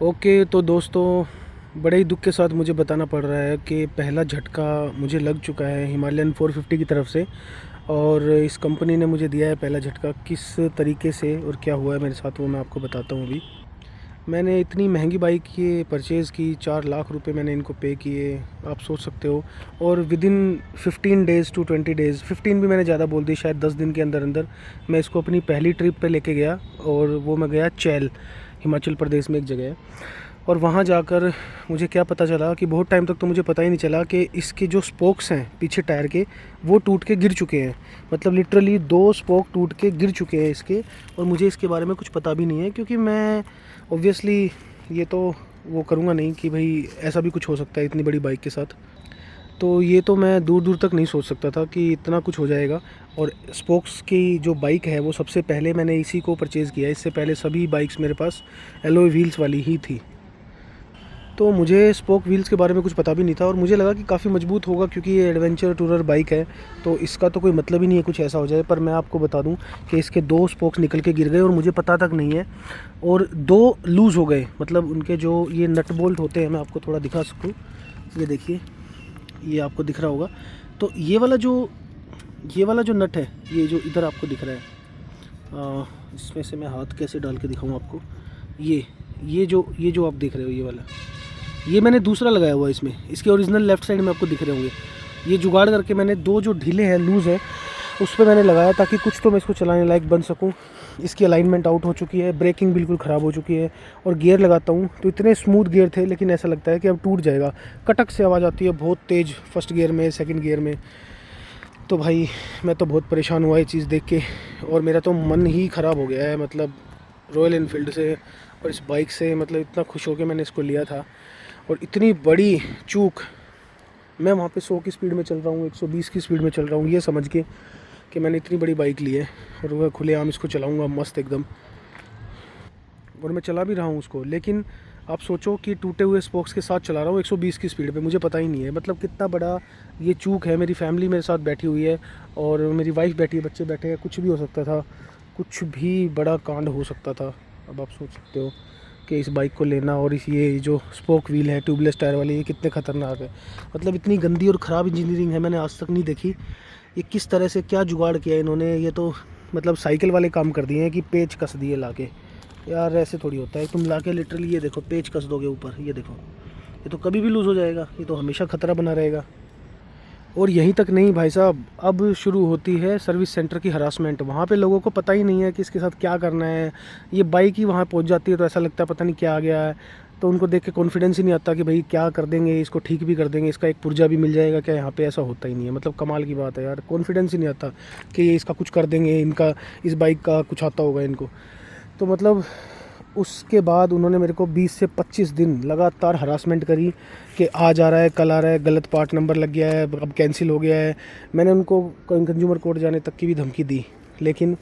Okay तो दोस्तों, बड़े ही दुख के साथ मुझे बताना पड़ रहा है कि पहला झटका मुझे लग चुका है हिमालयन 450 की तरफ से। और इस कंपनी ने मुझे दिया है पहला झटका। किस तरीके से और क्या हुआ है मेरे साथ वो मैं आपको बताता हूँ अभी। मैंने इतनी महंगी बाइक ये परचेज़ की, 4 लाख रुपए मैंने इनको पे किए, आप सोच सकते हो। और विदिन 15 डेज़ टू 20 डेज़, 15 भी मैंने ज़्यादा बोल दी, शायद 10 दिन के अंदर अंदर मैं इसको अपनी पहली ट्रिप पे लेके गया। और वो मैं गया चैल, हिमाचल प्रदेश में एक जगह है। और वहाँ जाकर मुझे क्या पता चला कि बहुत टाइम तक तो मुझे पता ही नहीं चला कि इसके जो स्पोक्स हैं पीछे टायर के, वो टूट के गिर चुके हैं। मतलब लिटरली 2 स्पोक टूट के गिर चुके हैं इसके। और मुझे इसके बारे में कुछ पता भी नहीं है, क्योंकि मैं ऑब्वियसली ये तो वो करूँगा नहीं कि भाई ऐसा भी कुछ हो सकता है इतनी बड़ी बाइक के साथ। तो ये तो मैं दूर दूर तक नहीं सोच सकता था कि इतना कुछ हो जाएगा। और स्पोक्स की जो बाइक है वो सबसे पहले मैंने इसी को परचेज़ किया। इससे पहले सभी बाइक्स मेरे पास एलॉय व्हील्स वाली ही थी। तो मुझे स्पोक व्हील्स के बारे में कुछ पता भी नहीं था और मुझे लगा कि काफ़ी मजबूत होगा, क्योंकि ये एडवेंचर टूरर बाइक है तो इसका तो कोई मतलब ही नहीं है कुछ ऐसा हो जाए। पर मैं आपको बता दूं कि इसके 2 स्पोक्स निकल के गिर गए और मुझे पता तक नहीं है। और 2 लूज़ हो गए, मतलब उनके जो ये नट बोल्ट होते हैं, मैं आपको थोड़ा दिखा सकूँ। ये देखिए, ये आपको दिख रहा होगा। तो ये वाला जो नट है, ये जो इधर आपको दिख रहा है, इसमें से मैं हाथ कैसे डाल के दिखाऊँ आपको। ये जो आप देख रहे हो, ये वाला, ये मैंने दूसरा लगाया हुआ है इसमें। इसके ओरिजिनल लेफ़्ट साइड में आपको दिख रहे होंगे। ये जुगाड़ करके मैंने 2 जो ढीले हैं, लूज़ है, उस पर मैंने लगाया ताकि कुछ तो मैं इसको चलाने लायक बन सकूं। इसकी अलाइनमेंट आउट हो चुकी है, ब्रेकिंग बिल्कुल ख़राब हो चुकी है। और गियर लगाता हूं तो इतने स्मूथ गियर थे, लेकिन ऐसा लगता है कि अब टूट जाएगा। कटक से आवाज़ आती है बहुत तेज़, फर्स्ट गियर में, सेकंड गियर में। तो भाई मैं तो बहुत परेशान हुआ ये चीज़ देख के, और मेरा तो मन ही ख़राब हो गया है। मतलब रॉयल एनफील्ड से और इस बाइक से, मतलब इतना खुश होकर मैंने इसको लिया था, और इतनी बड़ी चूक। मैं वहाँ पे 100 की स्पीड में चल रहा हूँ, 120 की स्पीड में चल रहा हूँ, ये समझ के कि मैंने इतनी बड़ी बाइक ली है और वह खुलेआम इसको चलाऊँगा मस्त एकदम। और मैं चला भी रहा हूँ उसको, लेकिन आप सोचो कि टूटे हुए स्पोक्स के साथ चला रहा हूँ 120 की स्पीड पे, मुझे पता ही नहीं है मतलब कितना बड़ा ये चूक है। मेरी फैमिली मेरे साथ बैठी हुई है और मेरी वाइफ बैठी है, बच्चे बैठे हैं, कुछ भी हो सकता था, कुछ भी बड़ा कांड हो सकता था। अब आप सोच सकते हो कि इस बाइक को लेना, और इस ये जो स्पोक व्हील है ट्यूबलेस टायर वाली, ये कितने ख़तरनाक है। मतलब इतनी गंदी और ख़राब इंजीनियरिंग है, मैंने आज तक नहीं देखी। ये किस तरह से क्या जुगाड़ किया इन्होंने, ये तो मतलब साइकिल वाले काम कर दिए हैं कि पेच कस दिए लाके। यार ऐसे थोड़ी होता है, तुम लाके लिटरली ये देखो पेच कस दोगे ऊपर, ये देखो, ये तो कभी भी लूज़ हो जाएगा, ये तो हमेशा ख़तरा बना रहेगा। और यहीं तक नहीं भाई साहब, अब शुरू होती है सर्विस सेंटर की हरासमेंट। वहाँ पे लोगों को पता ही नहीं है कि इसके साथ क्या करना है। ये बाइक ही वहाँ पहुँच जाती है तो ऐसा लगता है पता नहीं क्या आ गया है। तो उनको देख के कॉन्फिडेंस ही नहीं आता कि भाई क्या कर देंगे, इसको ठीक भी कर देंगे, इसका एक पुर्जा भी मिल जाएगा क्या। यहाँ पे ऐसा होता ही नहीं है। मतलब कमाल की बात है यार, कॉन्फिडेंस ही नहीं आता कि ये इसका कुछ कर देंगे, इनका इस बाइक का कुछ आता होगा इनको। तो मतलब उसके बाद उन्होंने मेरे को 20 से 25 दिन लगातार हरासमेंट करी कि आ जा रहा है, कल आ रहा है, गलत पार्ट नंबर लग गया है, अब कैंसिल हो गया है। मैंने उनको कंज्यूमर कोर्ट जाने तक की भी धमकी दी, लेकिन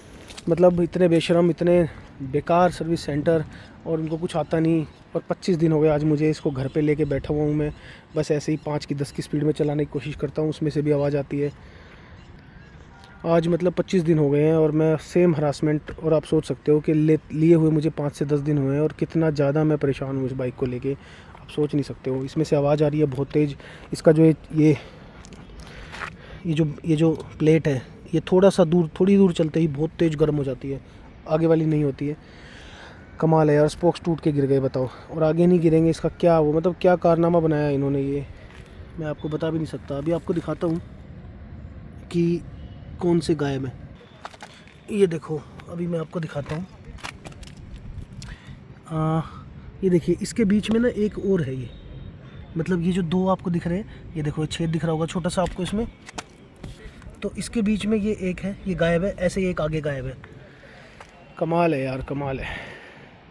मतलब इतने बेशरम, इतने बेकार सर्विस सेंटर, और उनको कुछ आता नहीं। और 25 दिन हो गए आज मुझे इसको घर पे लेके बैठा हुआ हूँ मैं, बस ऐसे ही 5 की 10 की स्पीड में चलाने की कोशिश करता हूँ, उसमें से भी आवाज़ आती है। आज मतलब 25 दिन हो गए हैं और मैं सेम हरासमेंट। और आप सोच सकते हो कि लिए हुए मुझे 5 से 10 दिन हुए हैं और कितना ज़्यादा मैं परेशान हूँ इस बाइक को लेके, आप सोच नहीं सकते हो। इसमें से आवाज़ आ रही है बहुत तेज़। इसका जो ये जो प्लेट है, ये थोड़ी दूर चलते ही बहुत तेज़ गर्म हो जाती है, आगे वाली नहीं होती है। कमाल है यार, स्पोक्स टूट के गिर गए बताओ, और आगे नहीं गिरेंगे। इसका क्या वो मतलब क्या कारनामा बनाया इन्होंने, ये मैं आपको बता भी नहीं सकता। अभी आपको दिखाता हूँ कि कौन से गायब है। ये देखो, अभी मैं आपको दिखाता हूँ। ये देखिए, इसके बीच में ना एक और है ये, मतलब ये जो 2 आपको दिख रहे हैं, ये देखो छेद दिख रहा होगा छोटा सा आपको इसमें। तो इसके बीच में ये एक है, ये गायब है, ऐसे ही एक आगे गायब है। कमाल है यार, कमाल है।